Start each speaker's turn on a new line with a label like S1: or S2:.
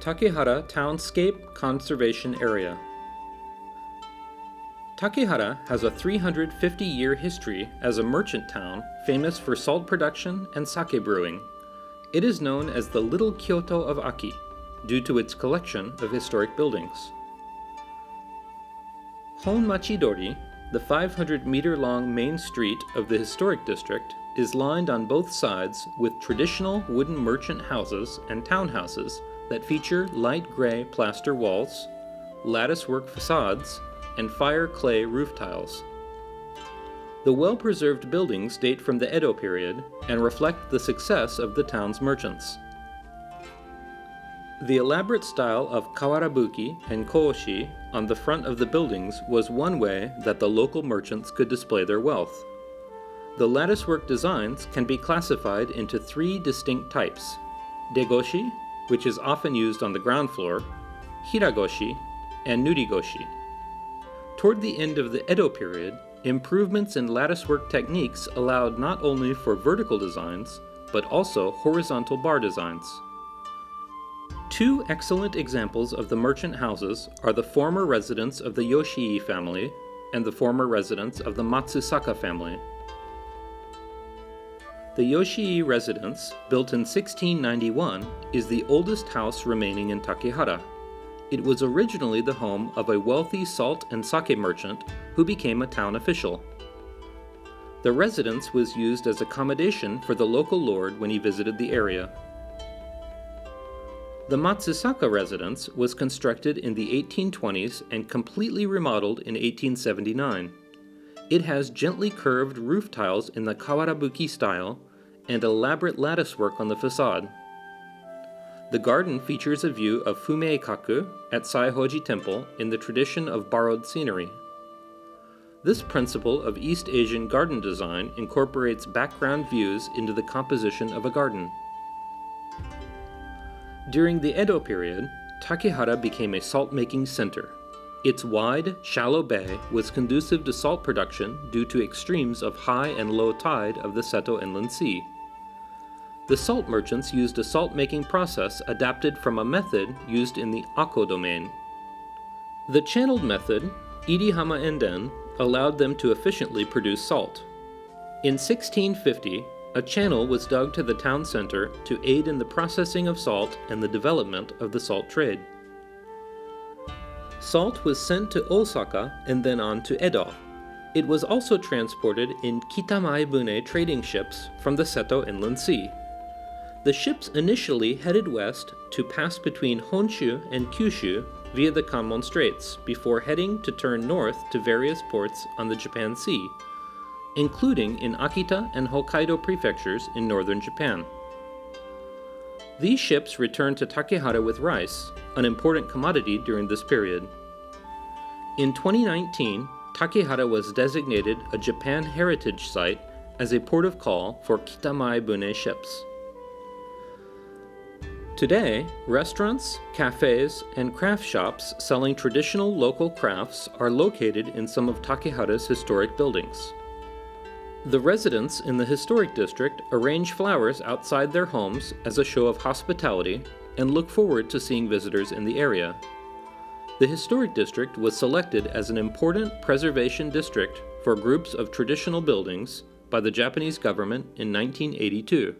S1: Takehara Townscape Conservation Area. Takehara has a 350-year history as a merchant town famous for salt production and sake brewing. It is known as the Little Kyoto of Aki due to its collection of historic buildings. Honmachi-dori, the 500-meter-long main street of the historic district, is lined on both sides with traditional wooden merchant houses and townhouses that feature light gray plaster walls, latticework facades, and fire clay roof tiles. The well-preserved buildings date from the Edo period and reflect the success of the town's merchants. The elaborate style of kawarabuki and kooshi on the front of the buildings was one way that the local merchants could display their wealth. The latticework designs can be classified into three distinct types: degoshi, which is often used on the ground floor, hiragoshi, and nurigoshi. Toward the end of the Edo period, improvements in latticework techniques allowed not only for vertical designs, but also horizontal bar designs. Two excellent examples of the merchant houses are the former residence of the Yoshii family and the former residence of the Matsusaka family. The Yoshii residence, built in 1691, is the oldest house remaining in Takehara. It was originally the home of a wealthy salt and sake merchant who became a town official. The residence was used as accommodation for the local lord when he visited the area. The Matsusaka residence was constructed in the 1820s and completely remodeled in 1879. It has gently curved roof tiles in the kawarabuki style and elaborate latticework on the facade. The garden features a view of Fumeikaku at Saihoji Temple in the tradition of borrowed scenery. This principle of East Asian garden design incorporates background views into the composition of a garden. During the Edo period, Takehara became a salt-making center. Its wide, shallow bay was conducive to salt production due to extremes of high and low tide of the Seto Inland Sea. The salt merchants used a salt-making process adapted from a method used in the Ako domain. The channeled method, Irihama Enden, allowed them to efficiently produce salt. In 1650, a channel was dug to the town center to aid in the processing of salt and the development of the salt trade. Salt was sent to Osaka and then on to Edo. It was also transported in Kitamae-bune trading ships from the Seto Inland Sea. The ships initially headed west to pass between Honshu and Kyushu via the Kanmon Straits before heading to turn north to various ports on the Japan Sea, including in Akita and Hokkaido prefectures in northern Japan. These ships returned to Takehara with rice, an important commodity during this period. In 2019, Takehara was designated a Japan Heritage Site as a port of call for Kitamae-bune ships. Today, restaurants, cafes, and craft shops selling traditional local crafts are located in some of Takehara's historic buildings. The residents in the historic district arrange flowers outside their homes as a show of hospitality and look forward to seeing visitors in the area. The historic district was selected as an important preservation district for groups of traditional buildings by the Japanese government in 1982.